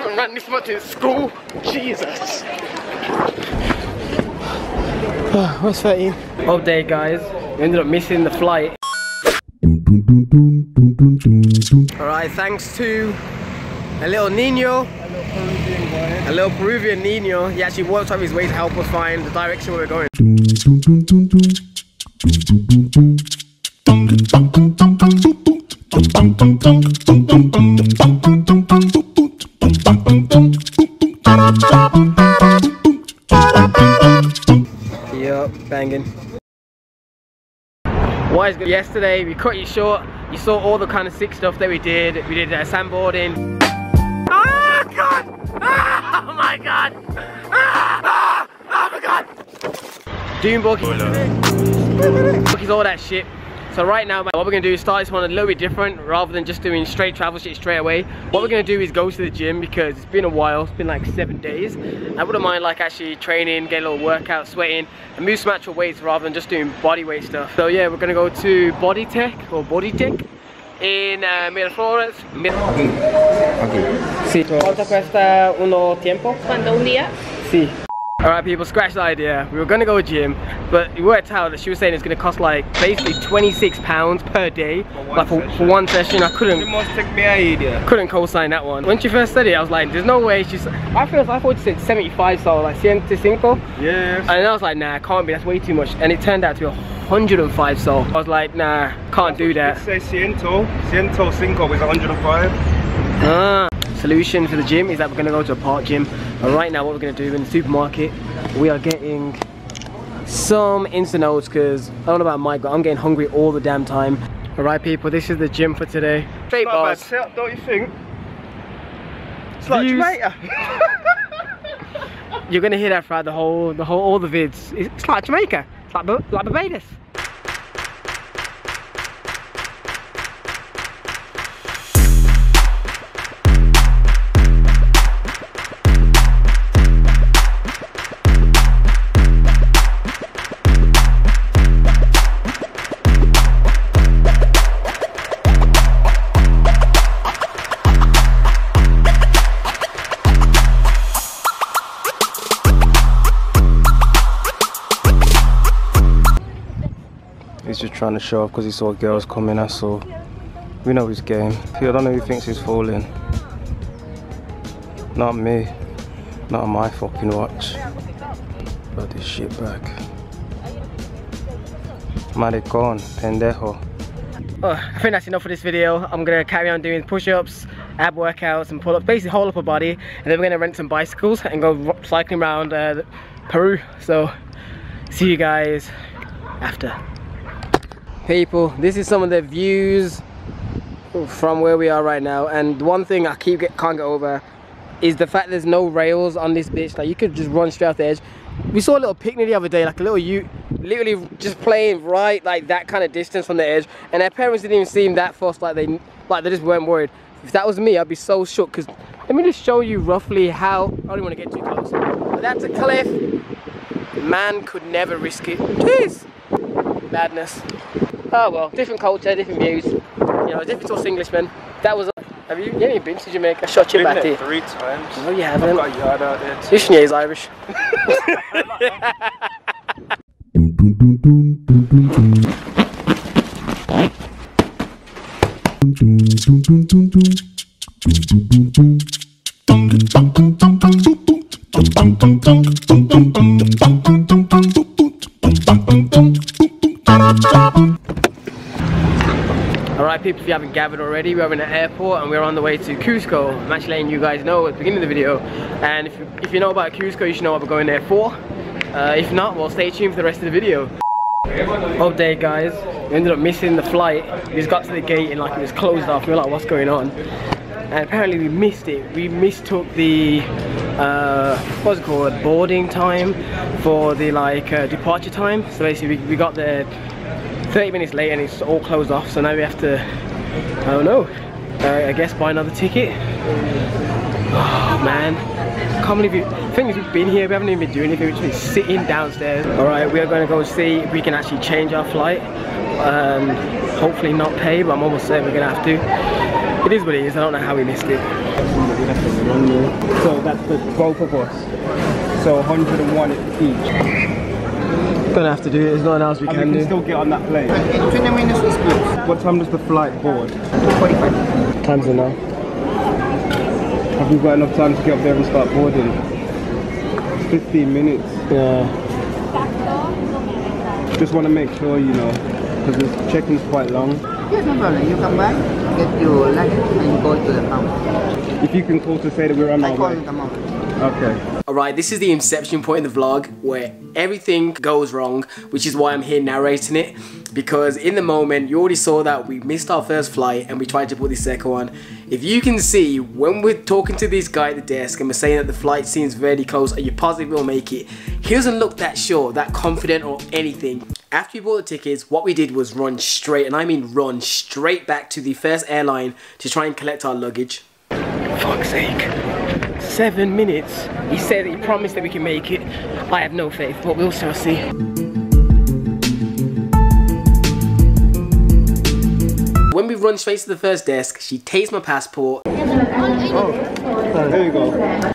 haven't run this much in school. Jesus. What's 13? Update, guys. We ended up missing the flight. Alright, thanks to a little Nino, a little Peruvian Nino. He actually worked out his way to help us find the direction we were going. Yup, banging. What is good? Yesterday we cut you short. You saw all the kind of sick stuff that we did. We did sandboarding. Oh god! Oh my god! Oh my god! Dune buggies, all that shit. So right now, what we're going to do is start this one a little bit different. Rather than just doing straight travel shit straight away, what we're going to do is go to the gym, because it's been a while. It's been like 7 days. I wouldn't mind like actually training, get a little workout, sweating, and move some actual weights rather than just doing body weight stuff. So yeah, we're going to go to Bodytech in Miraflores. Sí. ¿Cuánto cuesta uno tiempo? ¿Cuánto un día? Sí. Alright people, scratch the idea. We were gonna go gym, but it worked out that she was saying it's gonna cost like basically £26 per day, like for one session. I couldn't co-sign that one. When she first said it, I was like, there's no way. I thought she said 75, so like 105. Yes. And I was like, nah, can't be, that's way too much. And it turned out to be 105, so I was like, nah, can't do that. It says 105 is 105. Solution for the gym is that we're going to go to a park gym. And right now what we're going to do in the supermarket, we are getting some instant oats, because I don't know about Mike, but I'm getting hungry all the damn time. Alright people, this is the gym for today. Straight bars. Not a bad setup, don't you think? It's like Jamaica. You're going to hear that throughout all the vids. It's like Jamaica. It's like Barbados. He's just trying to show off because he saw girls coming, that's all. We know his game. I don't know who thinks he's falling. Not me. Not on my fucking watch. Got this shit back. Maricón, pendejo. Oh, I think that's enough for this video. I'm going to carry on doing push-ups, ab workouts and pull-ups, basically whole upper body, and then we're going to rent some bicycles and go cycling around Peru. So see you guys after. People, this is some of the views from where we are right now, and one thing I can't get over is the fact there's no rails on this bitch. Like, you could just run straight off the edge. We saw a little picnic the other day, like a little youth literally just playing right like that kind of distance from the edge, and their parents didn't even seem that fussed, like they just weren't worried. If that was me, I'd be so shook, because let me just show you roughly how. I don't want to get too close, but that's a cliff. Man could never risk it. Jeez, madness. Oh well, different culture, different views. You know, different to us Englishmen. That was. Have you any been to Jamaica? Shot your batty. 3 times. No, you haven't. I've got a yard out there. This is Irish. Alright people, if you haven't gathered already, we're in an airport and we're on the way to Cusco. I'm actually letting you guys know at the beginning of the video, and if you know about Cusco, you should know what we're going there for. If not, well, stay tuned for the rest of the video. Update guys, we ended up missing the flight. We just got to the gate and like it was closed off. We were like, what's going on? And apparently we missed it. We mistook the what's it called, boarding time for the departure time. So basically we got there 30 minutes late and it's all closed off, so now we have to, I don't know, I guess buy another ticket. Oh man, I can't believe it. The thing is, we've been here, we haven't even been doing anything, we've just been sitting downstairs. Alright, we are going to go see if we can actually change our flight, hopefully not pay, but I'm almost certain we're going to have to. It is what it is, I don't know how we missed it. That's for both of us. So 101 each. Gonna have to do it, there's nothing else we can do. Still get on that plane. 20 minutes is good. What time does the flight board? 2:45. Time's enough. Have we got enough time to get up there and start boarding? 15 minutes. Yeah. Just want to make sure, you know, because the check-in's quite long. Yes, no problem. You come back, get your luggage, and go to the counter. If you can call to say that we're on our I call way. in the moment. Okay. Alright, this is the inception point in the vlog where everything goes wrong, which is why I'm here narrating it. Because in the moment, you already saw that we missed our first flight and we tried to put the second one. If you can see, when we're talking to this guy at the desk and we're saying that the flight seems very close and you're positive we'll make it, he doesn't look that sure, that confident or anything. After we bought the tickets, what we did was run straight, and I mean run straight back to the first airline to try and collect our luggage. Fuck's sake. 7 minutes. He said he promised that we can make it. I have no faith, but we'll still see. When we run straight to the first desk, she takes my passport. Oh, there you go.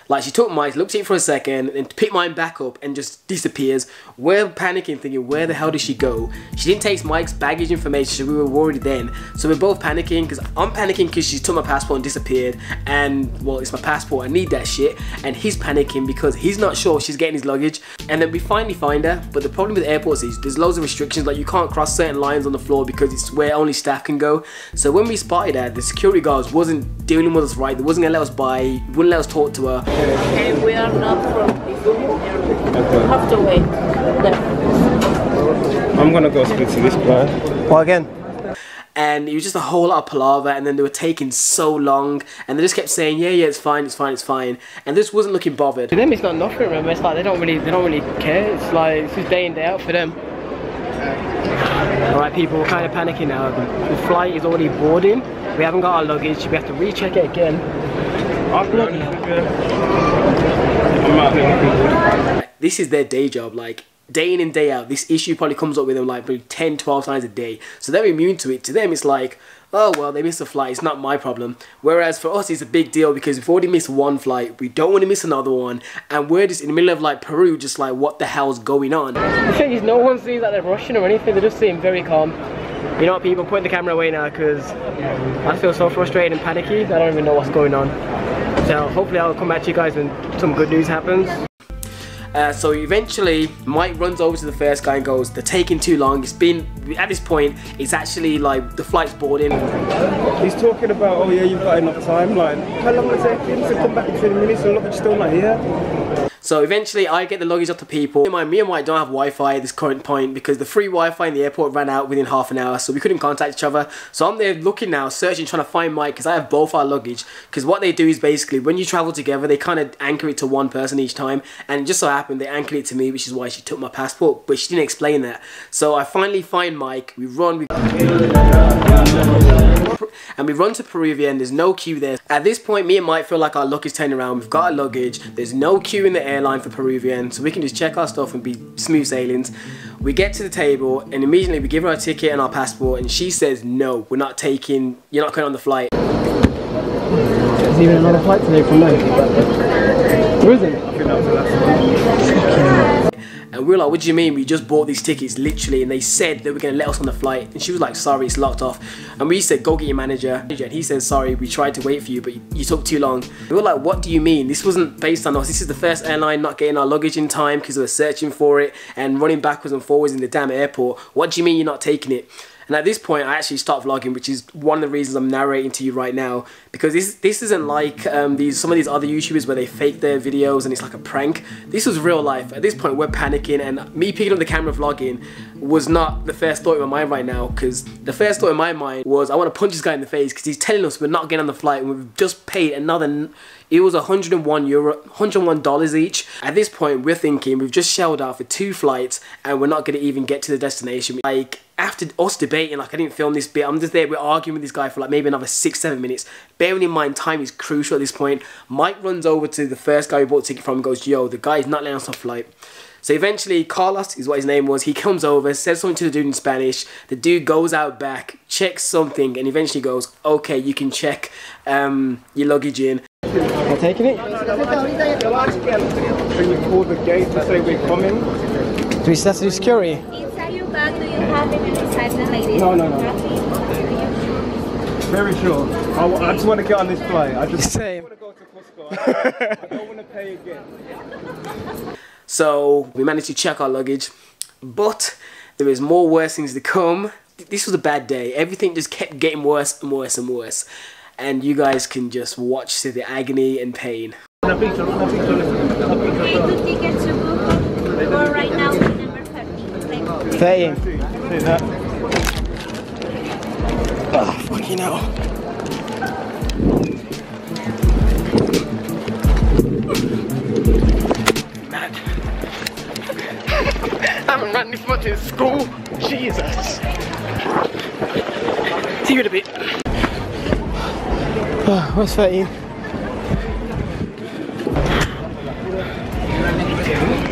Like, she took mine, looked at it for a second, and picked mine back up and just disappears. We're panicking, thinking, where the hell did she go? She didn't take Mike's baggage information, so we were worried then. So we're both panicking, because I'm panicking because she took my passport and disappeared. And, well, it's my passport, I need that shit. And he's panicking because he's not sure she's getting his luggage. And then we finally find her, but the problem with airports is there's loads of restrictions, like you can't cross certain lines on the floor because it's where only staff can go. So when we spotted her, the security guards wasn't dealing with us right, they wasn't gonna let us by, wouldn't let us talk to her. And we are not from this area. Have to wait. I'm gonna go speak to this guy. What again? And it was just a whole lot of palaver, and then they were taking so long, and they just kept saying, yeah, it's fine, it's fine, it's fine, and this wasn't looking bothered. For them, it's not nothing. Remember, it's like they don't really care. It's like it's just day in day out for them. All right, people, we're kind of panicking now. The flight is already boarding. We haven't got our luggage. We have to recheck it again. This is their day job, like day in and day out. This issue probably comes up with them like 10, 12 times a day. So they're immune to it. To them, it's like, oh, well, they missed a flight. It's not my problem. Whereas for us, it's a big deal because we've already missed one flight. We don't want to miss another one. And we're just in the middle of like Peru, just like, what the hell's going on? The thing is, no one seems like they're rushing or anything. They just seem very calm. You know what, people, putting the camera away now because I feel so frustrated and panicky. I don't even know what's going on. So hopefully I'll come back to you guys when some good news happens. So eventually Mike runs over to the first guy and goes, they're taking too long. It's been, at this point, it's actually like the flight's boarding. He's talking about, oh yeah, you've got enough time. Like, how long will it take him to come back in 20 minutes and look, it's still not here? So eventually I get the luggage up to people. Me and Mike don't have Wi-Fi at this current point because the free Wi-Fi in the airport ran out within half an hour, so we couldn't contact each other. So I'm there looking now, searching, trying to find Mike because I have both our luggage. Because what they do is basically when you travel together, they kind of anchor it to one person each time. And it just so happened they anchored it to me, which is why she took my passport, but she didn't explain that. So I finally find Mike. We run, and we run to Peruvian. There's no queue there. At this point, me and Mike feel like our luck is turning around. We've got our luggage. There's no queue in the airline for Peruvian, so we can just check our stuff and be smooth sailings. We get to the table and immediately we give her our ticket and our passport, and she says, no, we're not taking, you're not going on the flight. There's even another flight today from there. There isn't? I think that was the last one. And we were like, what do you mean? We just bought these tickets, literally, and they said they were going to let us on the flight. And she was like, sorry, it's locked off. And we said, go get your manager. And he said, sorry, we tried to wait for you, but you took too long. We were like, what do you mean? This wasn't based on us. This is the first airline not getting our luggage in time because we were searching for it and running backwards and forwards in the damn airport. What do you mean you're not taking it? And at this point, I actually stopped vlogging, which is one of the reasons I'm narrating to you right now. Because this isn't like some of these other YouTubers where they fake their videos and it's like a prank. This was real life. At this point, we're panicking, and me picking up the camera vlogging was not the first thought in my mind right now. Because the first thought in my mind was, I want to punch this guy in the face because he's telling us we're not getting on the flight and we've just paid another... It was $101 each. At this point, we're thinking we've just shelled out for 2 flights and we're not going to even get to the destination. Like, after us debating, like, I didn't film this bit, I'm just there, we're arguing with this guy for like maybe another 6-7 minutes. Bearing in mind, time is crucial at this point. Mike runs over to the first guy we bought the ticket from and goes, yo, the guy's not letting us on flight. So eventually, Carlos is what his name was, he comes over, says something to the dude in Spanish. The dude goes out back, checks something, and eventually goes, okay, you can check your luggage in. Not taking it? Can you call the gate to say we're coming? Do we have to do security? Inside your bag, do you have any inside the ladies? No. Very sure. I just want to get on this flight. I just Same. want to go to Costco. I don't want to pay again. So we managed to check our luggage, but there is more worse things to come. This was a bad day. Everything just kept getting worse and worse and worse. And you guys can just watch the agony and pain. Okay, 2 tickets to book for right now with number 30. Thank you. 30. Oh, fucking hell. Mad. I haven't ran this much in school. Jesus. See you in a bit. Oh, where's 13?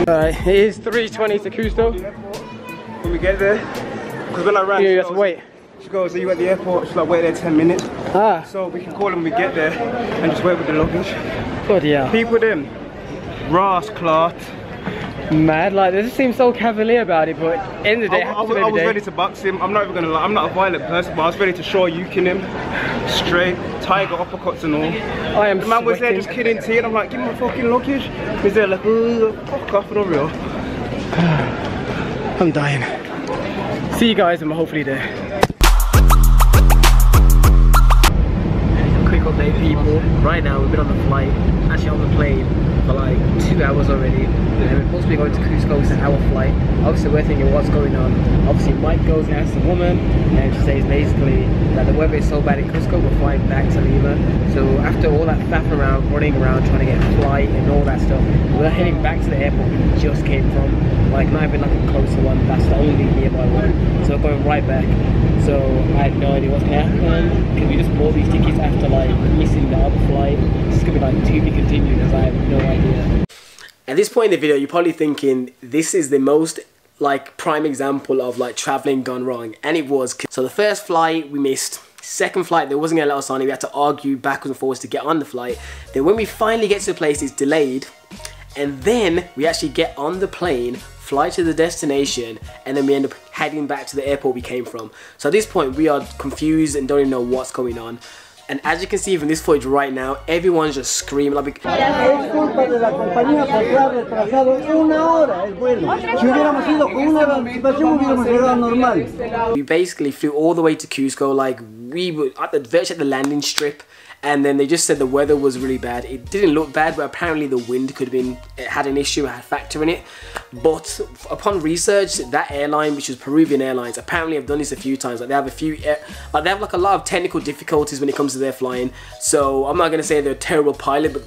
Alright, it is 3:20 to Cusco. When we get there, because when I ran, You have to wait. She goes, are you at the airport? She's like, wait there 10 minutes. Ah, So we can call them when we get there and just wait with the luggage. bloody hell. People them, Ross, Clark. Mad, like they just seem so cavalier about it, but in the day, I was ready to box him. I'm not even gonna lie, I'm not a violent person, but I was ready to show you him straight, tiger uppercuts and all. I am The man was there sweating. just kidding tea, and I'm like, give me my fucking luggage. He's there like, fuck off, for real. I'm dying. See you guys when we're hopefully there. Quick update, people. Right now, we've been on the flight, actually on the plane, for like 2 hours already. And we're supposed to be going to Cusco, it's an hour flight. Obviously, we're thinking what's going on. Obviously, Mike goes and asks the woman, and she says basically that the weather is so bad in Cusco, we're flying back to Lima. So after all that faffing around, running around, trying to get a flight and all that stuff, we're heading back to the airport we just came from. Like not even like a closer one, that's the only nearby one. So we're going right back. So I had no idea what's gonna happen, because we just bought these tickets after like missing the other flight. It's gonna be like to be continued, because I have no idea. At this point in the video, you're probably thinking this is the most like prime example of like traveling gone wrong, and it was. So the first flight we missed. Second flight, they wasn't gonna let us on it. We had to argue backwards and forwards to get on the flight. Then when we finally get to the place, it's delayed, and then we actually get on the plane, fly to the destination, and then we end up heading back to the airport we came from. So at this point, we are confused and don't even know what's going on. And as you can see from this footage right now, everyone's just screaming like. We basically flew all the way to Cusco, like we were virtually at the landing strip. And then they just said the weather was really bad. It didn't look bad, but apparently the wind could have been, it had an issue, had a factor in it. But upon research, that airline, which is Peruvian Airlines, apparently have done this a few times. Like they have like a lot of technical difficulties when it comes to their flying. So I'm not gonna say they're a terrible pilot, but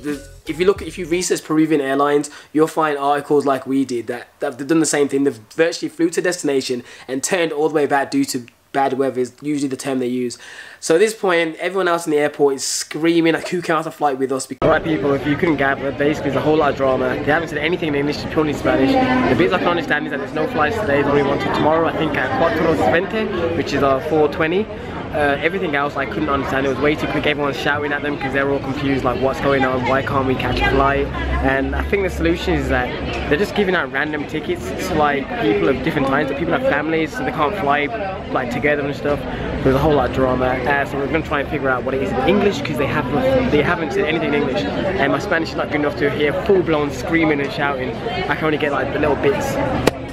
if you research Peruvian Airlines, you'll find articles like we did that they've done the same thing. They've virtually flew to destination and turned all the way back due to bad weather is usually the term they use. So at this point, everyone else in the airport is screaming like, who came out to flight with us? Alright people, if you couldn't gather, basically there's a whole lot of drama. They haven't said anything in English, purely Spanish. The bits I can understand is that there's no flights today, there's only one till tomorrow, I think at 4:20, which is 4:20. Everything else I couldn't understand. It was way too quick. Everyone's shouting at them because they're all confused, like what's going on, why can't we catch a flight? And I think the solution is that they're just giving out random tickets to like people of different times. People have families, so they can't fly like together and stuff. There's a whole lot of drama. So we're going to try and figure out what it is in English, because they haven't said anything in English, and my Spanish is not good enough to hear full-blown screaming and shouting. I can only get like the little bits.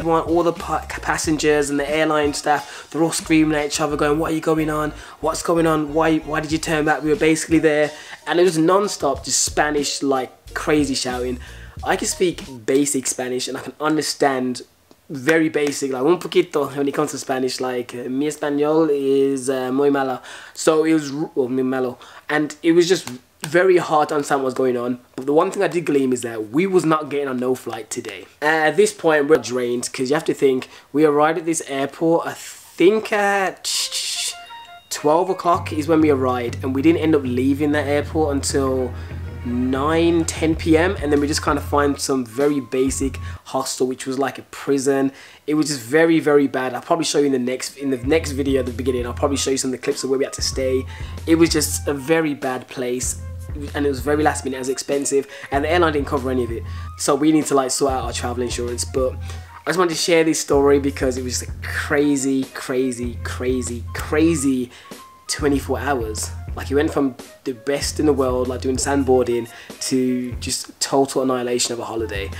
All the passengers and the airline staff, they're all screaming at each other going, what are you going on? What's going on? Why did you turn back? We were basically there. And it was non-stop, just Spanish, like crazy shouting. I can speak basic Spanish and I can understand very basic, like un poquito when it comes to Spanish, like mi español is muy malo. So it was, muy malo. And it was just very hard to understand what's going on. But the one thing I did glean is that we was not getting on no flight today. At this point we're drained, because you have to think we arrived at this airport I think at 12 o'clock is when we arrived, and we didn't end up leaving that airport until 9-10 p.m. and then we just kind of find some very basic hostel, which was like a prison. It was just very, very bad. I'll probably show you in the next video at the beginning. I'll probably show you some of the clips of where we had to stay. It was just a very bad place. and it was very last minute, it was expensive, and the airline didn't cover any of it. So we need to like sort out our travel insurance. But I just wanted to share this story because it was just a crazy 24 hours. Like, it went from the best in the world, like doing sandboarding, to just total annihilation of a holiday.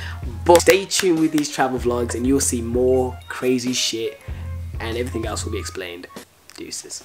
But stay tuned with these travel vlogs and you'll see more crazy shit, and everything else will be explained. Deuces.